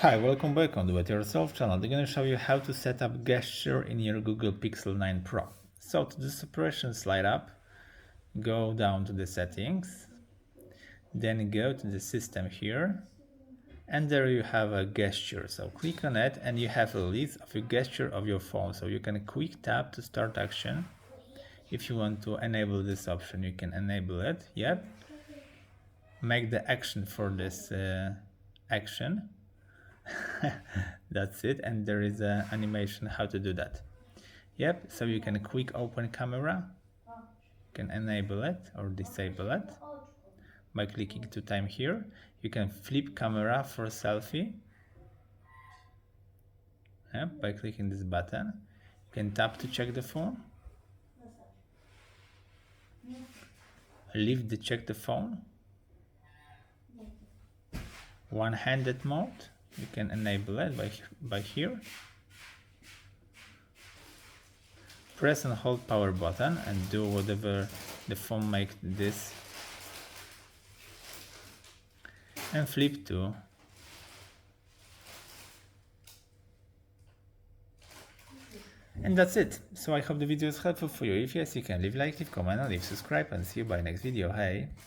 Hi, welcome back on Do It Yourself channel. I'm going to show you how to set up gesture in your Google Pixel 9 Pro. So to this operation, slide up, go down to the settings, then go to the system here, and there you have a gesture. So click on it and you have a list of a gesture of your phone. So you can quick tap to start action. If you want to enable this option, you can enable it. Yep. Make the action for this action. That's it, and there is an animation how to do that. Yep, so you can quick open camera, you can enable it or disable it by clicking to time here. You can flip camera for selfie, yep, by clicking this button. You can tap to check the phone, leave to check the phone, one-handed mode, you can enable it by here. Press and hold power button and do whatever the phone makes this, and flip to. And that's it. So I hope the video is helpful for you. If yes, you can leave like, leave comment, and leave subscribe, and see you by next video. Hey!